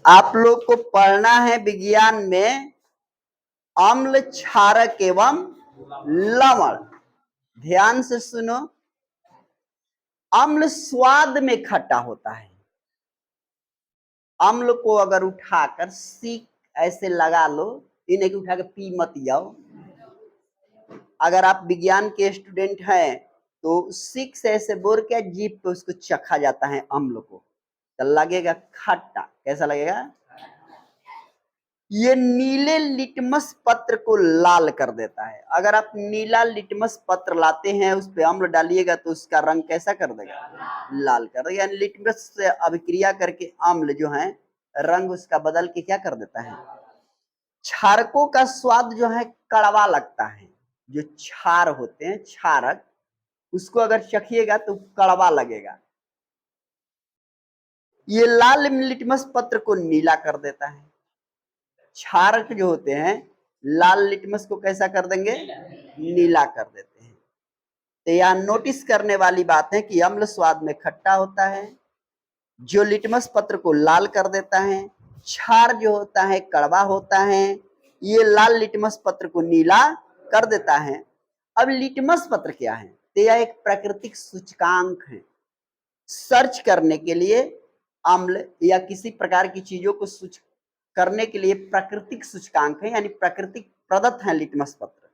आप लोग को पढ़ना है विज्ञान में अम्ल, क्षारक एवं लवण। ध्यान से सुनो। अम्ल स्वाद में खट्टा होता है। अम्ल को अगर उठाकर सीख ऐसे लगा लो, इन्हें की उठा के पी मत जाओ। अगर आप विज्ञान के स्टूडेंट हैं तो सीख से ऐसे बोर के जीभ पे उसको चखा जाता है अम्ल को, तो लगेगा खट्टा। कैसा लगेगा? ये नीले लिटमस पत्र को लाल कर देता है। अगर आप नीला लिटमस पत्र लाते हैं, उस पे अम्ल डालिएगा तो उसका रंग कैसा कर देगा? लाल कर देगा। यानी लिटमस से अभिक्रिया करके अम्ल जो है रंग उसका बदल के क्या कर देता है? क्षारकों का स्वाद जो है कड़वा लगता है। जो क्षार होते हैं, क्षारक, उसको अगर चखिएगा तो कड़वा लगेगा। ये लाल लिटमस पत्र को नीला कर देता है। क्षारक जो होते हैं लाल लिटमस को कैसा कर देंगे? नीला कर देते हैं। तो यह नोटिस करने वाली बात है कि अम्ल स्वाद में खट्टा होता है, जो लिटमस पत्र को लाल कर देता है। क्षार जो होता है कड़वा होता है, ये लाल लिटमस पत्र को नीला कर देता है। अब लिटमस पत्र क्या है? तो यह एक प्राकृतिक सूचकांक है। सर्च करने के लिए अम्ल या किसी प्रकार की चीजों को करने के लिए प्राकृतिक सूचकांक है, यानी प्राकृतिक प्रदत्त है लिटमस पत्र।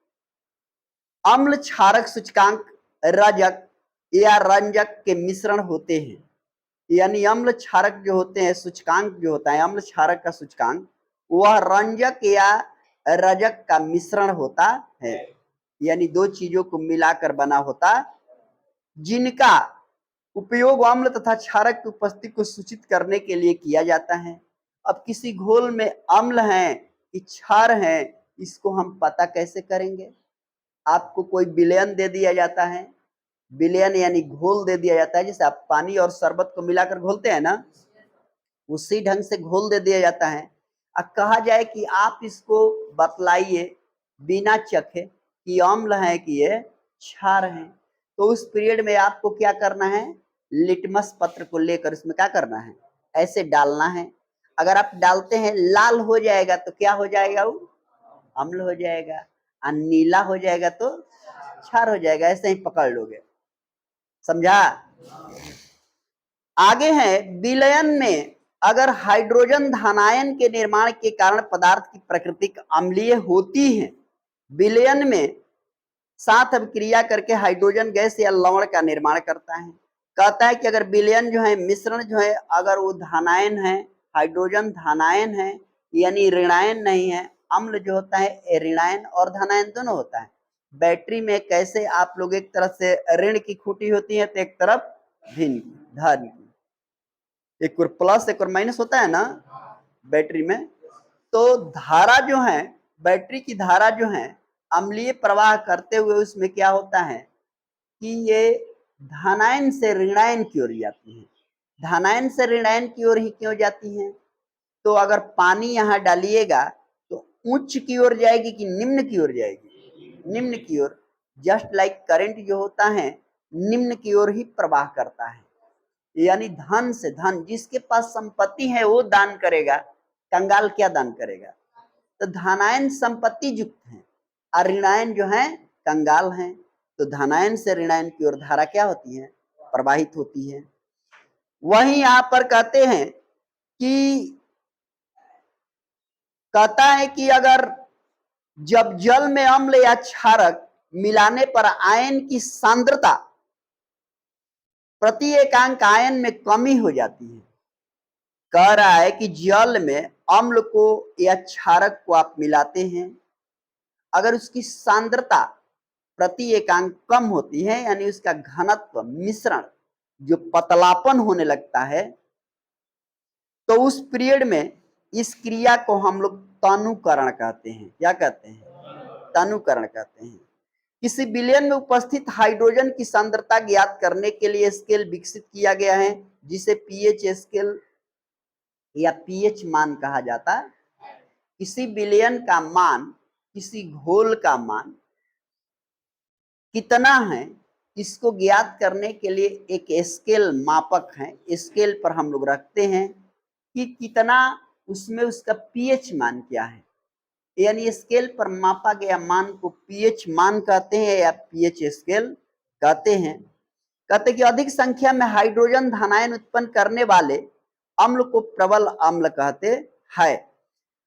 अम्ल क्षारक सूचकांक रजक या रंजक के मिश्रण होते हैं। यानी अम्ल क्षारक जो होते हैं, सूचकांक जो होता है अम्ल क्षारक का सूचकांक, वह रंजक या रजक का मिश्रण होता है। यानी दो चीजों को मिलाकर बना होता, जिनका उपयोग अम्ल तथा क्षारक की उपस्थिति को सूचित करने के लिए किया जाता है। अब किसी घोल में अम्ल है कि क्षार है, इसको हम पता कैसे करेंगे? आपको कोई विलयन दे दिया जाता है, विलयन यानी घोल दे दिया जाता है, जैसे आप पानी और शरबत को मिलाकर घोलते हैं ना, उसी ढंग से घोल दे दिया जाता है। अब कहा जाए कि आप इसको बतलाइए बिना चखे कि अम्ल है कि ये क्षार है, तो उस पीरियड में आपको क्या करना है? लिटमस पत्र को लेकर इसमें क्या करना है? ऐसे डालना है। अगर आप डालते हैं लाल हो जाएगा तो क्या हो जाएगा? वो अम्ल हो जाएगा, और नीला हो जाएगा तो क्षार हो जाएगा। ऐसे ही पकड़ लोगे। समझा? आगे है, विलयन में अगर हाइड्रोजन धनायन के निर्माण के कारण पदार्थ की प्रकृति अम्लीय होती है, विलयन में साथ अभिक्रिया करके हाइड्रोजन गैस या लवण का निर्माण करता है। कहता है कि अगर विलयन जो है, मिश्रण जो है, अगर वो धनायन है, हाइड्रोजन धनायन है, यानी ऋणायन नहीं है। अम्ल जो होता है ऋणायन और धनायन दोनों होता है। बैटरी में कैसे आप लोग एक तरफ से ऋण की खूंटी होती है तो एक तरफ भिन्न धन की, एक और प्लस एक और माइनस होता है ना बैटरी में। तो धारा जो है, बैटरी की धारा जो है, अम्लीय प्रवाह करते हुए उसमें क्या होता है कि ये धनायन से ऋणायन की ओर जाती है। धनायन से ऋणायन की ओर ही क्यों जाती है? तो अगर पानी यहाँ डालिएगा तो उच्च की ओर जाएगी कि निम्न की ओर जाएगी? निम्न की ओर। जस्ट लाइक करंट जो होता है निम्न की ओर ही प्रवाह करता है। यानी धन से, धन जिसके पास संपत्ति है वो दान करेगा, कंगाल क्या दान करेगा? तो धनायन संपत्ति युक्त है और ऋणायन जो है कंगाल है। तो धनायन से ऋणायन की ओर धारा क्या होती है? प्रवाहित होती है। वहीं यहां पर कहते हैं कि, कहता है कि अगर जब जल में अम्ल या क्षारक मिलाने पर आयन की सांद्रता प्रति एकांक आयन में कमी हो जाती है। कह रहा है कि जल में अम्ल को या क्षारक को आप मिलाते हैं, अगर उसकी सांद्रता प्रति एकांक कम होती है, यानी उसका घनत्व, मिश्रण जो पतलापन होने लगता है, तो उस पीरियड में इस क्रिया को हम लोग तनुकरण कहते हैं। क्या कहते हैं? तनुकरण कहते हैं। किसी विलयन में उपस्थित हाइड्रोजन की सांद्रता ज्ञात करने के लिए स्केल विकसित किया गया है, जिसे पीएच स्केल या पीएच मान कहा जाता है। किसी विलयन का मान, किसी घोल का मान कितना है, इसको ज्ञात करने के लिए एक स्केल मापक है। स्केल पर हम लोग रखते हैं कि कितना उसमें उसका पीएच मान क्या है, यानी स्केल पर मापा गया मान को पीएच मान कहते हैं या पीएच स्केल कहते हैं। कहते कि अधिक संख्या में हाइड्रोजन धनायन उत्पन्न करने वाले अम्ल को प्रबल अम्ल कहते हैं।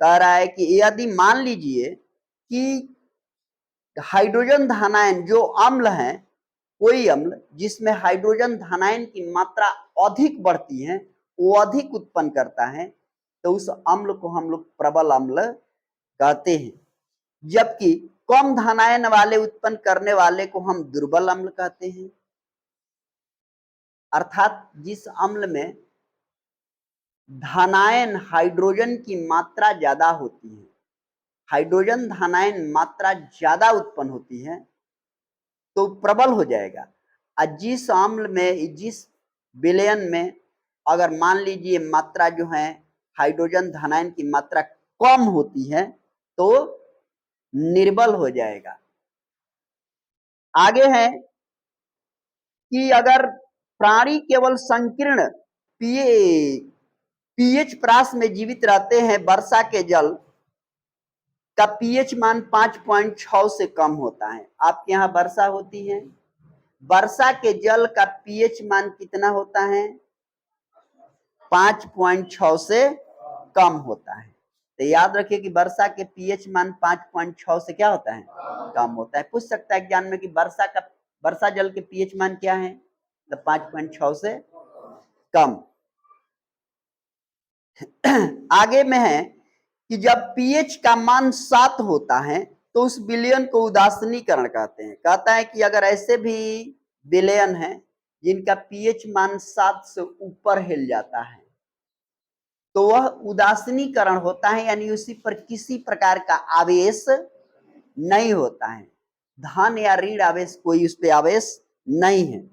कह रहा है कि यदि मान लीजिए कि हाइड्रोजन धनायन जो अम्ल है, कोई अम्ल जिसमें हाइड्रोजन धनायन की मात्रा अधिक बढ़ती है, वो अधिक उत्पन्न करता है, तो उस अम्ल को हम लोग प्रबल अम्ल कहते हैं। जबकि कम धनायन वाले उत्पन्न करने वाले को हम दुर्बल अम्ल कहते हैं। अर्थात जिस अम्ल में धनायन हाइड्रोजन की मात्रा ज्यादा होती है, हाइड्रोजन धनायन मात्रा ज्यादा उत्पन्न होती है, तो प्रबल हो जाएगा। और जिस अम्ल में, जिस विलयन में अगर मान लीजिए मात्रा जो है हाइड्रोजन धनायन की मात्रा कम होती है, तो निर्बल हो जाएगा। आगे है कि अगर प्राणी केवल संकीर्ण पीएच प्रास में जीवित रहते हैं, वर्षा के जल का पीएच मान 5.6 से कम होता है। आपके यहाँ वर्षा होती है, वर्षा के जल का पीएच मान कितना होता है? 5.6 से कम होता है। तो याद रखिए कि वर्षा के पीएच मान 5.6 से क्या होता है? कम होता है। पूछ सकता है एग्जाम में कि वर्षा जल के पीएच मान क्या है? तो 5.6 से कम। आगे में है कि जब पीएच का मान 7 होता है तो उस विलयन को उदासीनीकरण कहते हैं। कहता है कि अगर ऐसे भी विलयन है जिनका पीएच मान 7 से ऊपर हिल जाता है, तो वह उदासीनीकरण होता है, यानी उसी पर किसी प्रकार का आवेश नहीं होता है, धन या ऋण आवेश कोई उस पर आवेश नहीं है।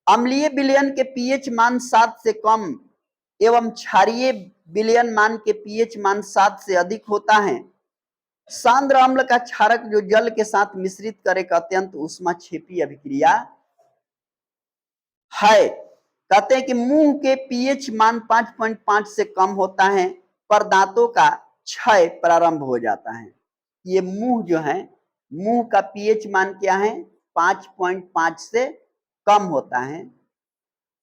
अम्लीय विलयन के पीएच मान 7 से कम एवं क्षारीय विलयन मान के पीएच मान 7 से अधिक होता है। सांद्र अम्ल का क्षारक जो जल के साथ मिश्रित करे का अत्यंत ऊष्माक्षेपी अभिक्रिया है। कहते हैं कि मुंह के पीएच मान 5.5 से कम होता है पर दांतों का क्षय प्रारंभ हो जाता है। ये मुंह जो है, मुंह का पीएच मान क्या है? 5.5 से कम होता है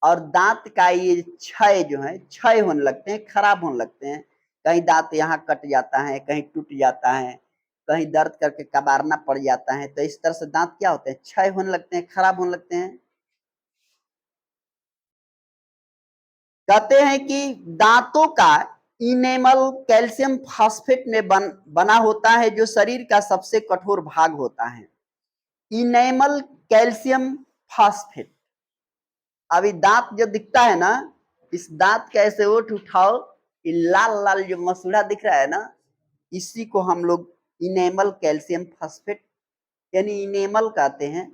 और दांत का ये क्षय जो है, क्षय होने लगते हैं, खराब होने लगते हैं। कहीं दांत यहाँ कट जाता है, कहीं टूट जाता है, कहीं दर्द करके कबारना पड़ जाता है। तो इस तरह से दांत क्या होते हैं? क्षय होने लगते हैं, खराब होने लगते हैं। कहते हैं कि दांतों का इनेमल कैल्शियम फास्फेट में बना होता है, जो शरीर का सबसे कठोर भाग होता है। Enamel calcium phosphate. अभी दांत जो दिखता है ना, इस दांत का ऐसे ओठ उठाओ, ये लाल लाल जो मसूड़ा दिख रहा है ना, इसी को हम लोग इनेमल कैल्शियम फास्फेट यानी इनेमल कहते हैं।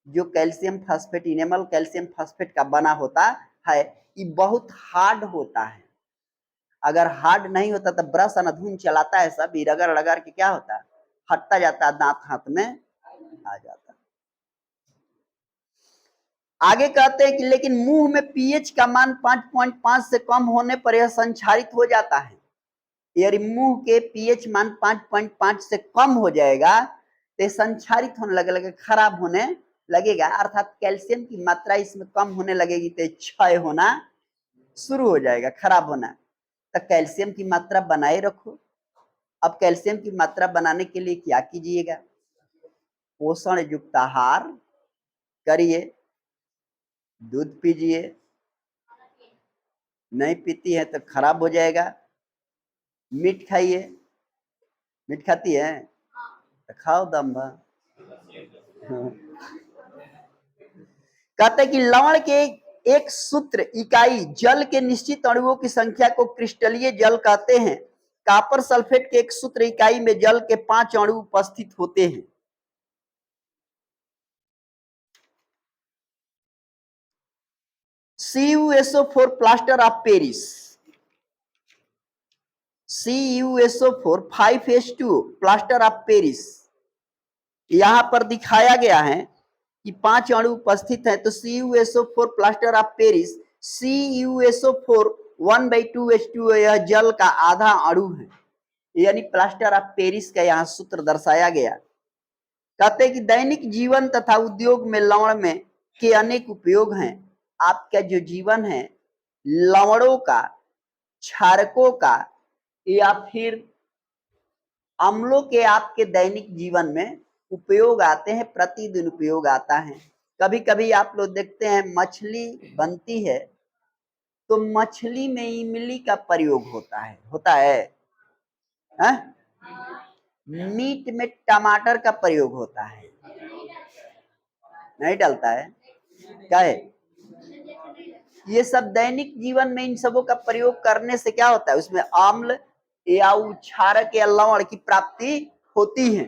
जो calcium phosphate, enamel calcium phosphate का बना होता है, ये बहुत हार्ड होता है। अगर हार्ड नहीं होता तो ब्रश अनधुन चलाता है सब, रगड़ रगड़ के क्या होता है? हटता जाता है, दांत हाथ में आ जाता है। आगे कहते हैं कि लेकिन मुंह में पीएच का मान 5.5 से कम होने पर यह संक्षारित हो जाता है। यदि मुंह के पीएच मान 5.5 से कम हो जाएगा तो संक्षारित होने लगेगा, खराब होने लगेगा। अर्थात कैल्शियम की मात्रा इसमें कम होने लगेगी तो क्षय होना शुरू हो जाएगा, खराब होना। तो कैल्शियम की मात्रा बनाए रखो। अब कैल्शियम की मात्रा बनाने के लिए क्या कीजिएगा? पोषण युक्त आहार करिए, दूध पीजिए, नहीं पीती है तो खराब हो जाएगा। मीट खाइए, मीट खाती है तो खाओ दम भर। कहते हैं कि लवण के एक सूत्र इकाई जल के निश्चित अणुओं की संख्या को क्रिस्टलीय जल कहते हैं। कॉपर सल्फेट के एक सूत्र इकाई में जल के 5 अणु उपस्थित होते हैं। CuSO4 plaster of Paris, CuSO4 5H2 plaster of Paris. यहां पर दिखाया गया है कि 5 अणु उपस्थित है, तो CuSO4 plaster of Paris CuSO4 1/2H2O यह जल का आधा अणु है, यानी प्लास्टर ऑफ पेरिस का यहाँ सूत्र दर्शाया गया। कहते हैं कि दैनिक जीवन तथा उद्योग में लवण में के अनेक उपयोग हैं। आपका जो जीवन है लवणों का, क्षारकों का या फिर अम्लों के आपके दैनिक जीवन में उपयोग आते हैं, प्रतिदिन उपयोग आता है। कभी कभी आप लोग देखते हैं मछली बनती है तो मछली में इमली का प्रयोग होता है, हाँ? मीट में टमाटर का प्रयोग होता है, नहीं डलता है क्या है? ये सब दैनिक जीवन में इन सबों का प्रयोग करने से क्या होता है, उसमें अम्ल या क्षारक या लवण की प्राप्ति होती है।